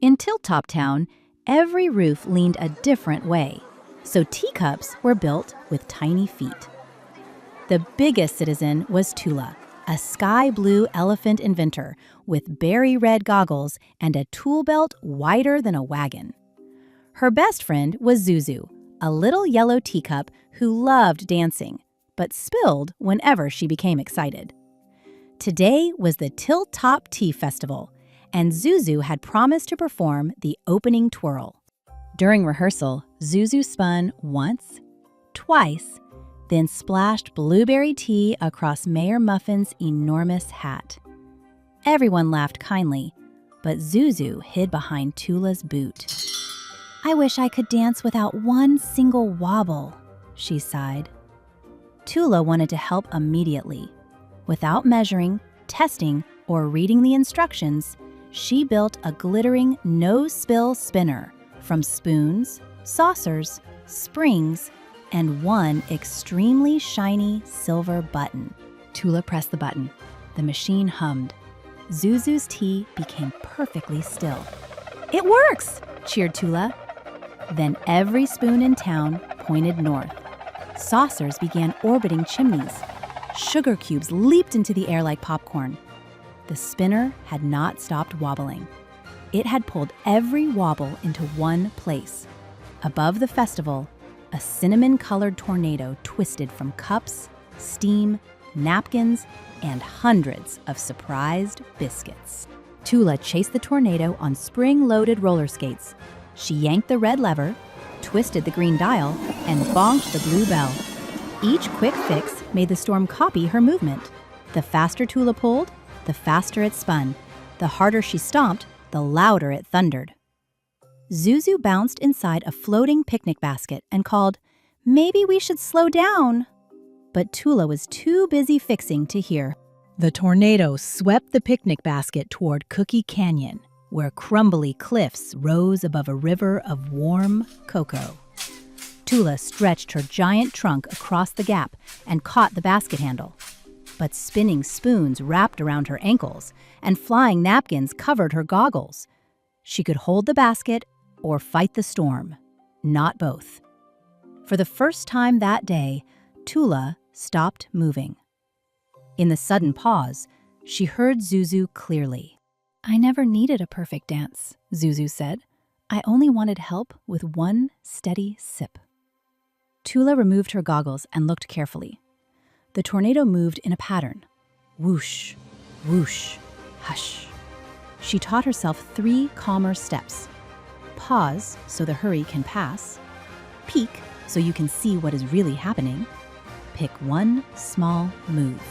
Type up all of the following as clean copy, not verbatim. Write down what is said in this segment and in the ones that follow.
In Tilltop Town, every roof leaned a different way, so teacups were built with tiny feet. The biggest citizen was Tula, a sky blue elephant inventor with berry red goggles and a tool belt wider than a wagon. Her best friend was Zuzu, a little yellow teacup who loved dancing, but spilled whenever she became excited. Today was the Tilltop Tea Festival, and Zuzu had promised to perform the opening twirl. During rehearsal, Zuzu spun once, twice, then splashed blueberry tea across Mayor Muffin's enormous hat. Everyone laughed kindly, but Zuzu hid behind Tula's boot. "I wish I could dance without one single wobble," she sighed. Tula wanted to help immediately. Without measuring, testing, or reading the instructions, she built a glittering no-spill spinner from spoons, saucers, springs, and one extremely shiny silver button. Tula pressed the button. The machine hummed. Zuzu's tea became perfectly still. "It works!" cheered Tula. Then every spoon in town pointed north. Saucers began orbiting chimneys. Sugar cubes leaped into the air like popcorn. The spinner had not stopped wobbling. It had pulled every wobble into one place. Above the festival, a cinnamon-colored tornado twisted from cups, steam, napkins, and hundreds of surprised biscuits. Tula chased the tornado on spring-loaded roller skates. She yanked the red lever, twisted the green dial, and bonked the blue bell. Each quick fix made the storm copy her movement. The faster Tula pulled, the faster it spun. The harder she stomped, the louder it thundered. Zuzu bounced inside a floating picnic basket and called, "Maybe we should slow down." But Tula was too busy fixing to hear. The tornado swept the picnic basket toward Cookie Canyon, where crumbly cliffs rose above a river of warm cocoa. Tula stretched her giant trunk across the gap and caught the basket handle. But spinning spoons wrapped around her ankles, and flying napkins covered her goggles. She could hold the basket or fight the storm, not both. For the first time that day, Tula stopped moving. In the sudden pause, she heard Zuzu clearly. "I never needed a perfect dance," Zuzu said. "I only wanted help with one steady sip." Tula removed her goggles and looked carefully. The tornado moved in a pattern. Whoosh, whoosh, hush. She taught herself 3 calmer steps. Pause so the hurry can pass. Peek so you can see what is really happening. Pick one small move.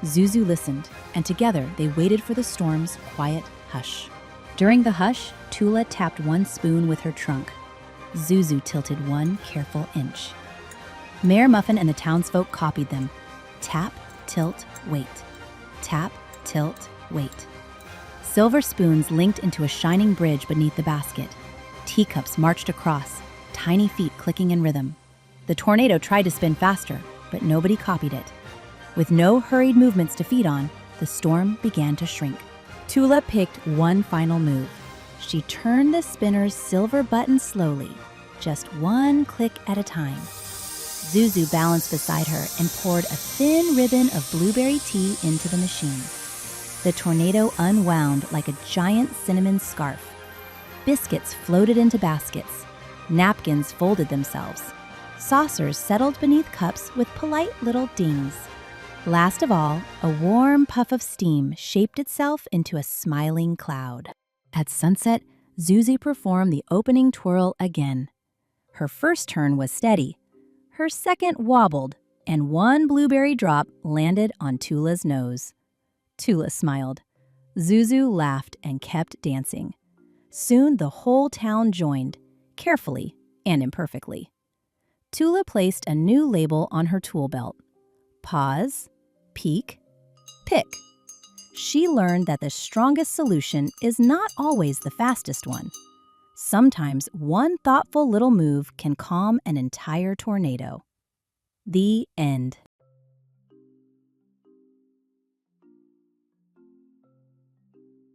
Zuzu listened, and together they waited for the storm's quiet hush. During the hush, Tula tapped one spoon with her trunk. Zuzu tilted one careful inch. Mayor Muffin and the townsfolk copied them. Tap, tilt, wait. Tap, tilt, wait. Silver spoons linked into a shining bridge beneath the basket. Teacups marched across, tiny feet clicking in rhythm. The tornado tried to spin faster, but nobody copied it. With no hurried movements to feed on, the storm began to shrink. Tula picked one final move. She turned the spinner's silver button slowly, just one click at a time. Zuzu balanced beside her and poured a thin ribbon of blueberry tea into the machine. The tornado unwound like a giant cinnamon scarf. Biscuits floated into baskets. Napkins folded themselves. Saucers settled beneath cups with polite little dings. Last of all, a warm puff of steam shaped itself into a smiling cloud. At sunset, Zuzu performed the opening twirl again. Her first turn was steady. Her second wobbled, and one blueberry drop landed on Tula's nose. Tula smiled. Zuzu laughed and kept dancing. Soon the whole town joined, carefully and imperfectly. Tula placed a new label on her tool belt. Pause, peek, pick. She learned that the strongest solution is not always the fastest one. Sometimes one thoughtful little move can calm an entire tornado. The end.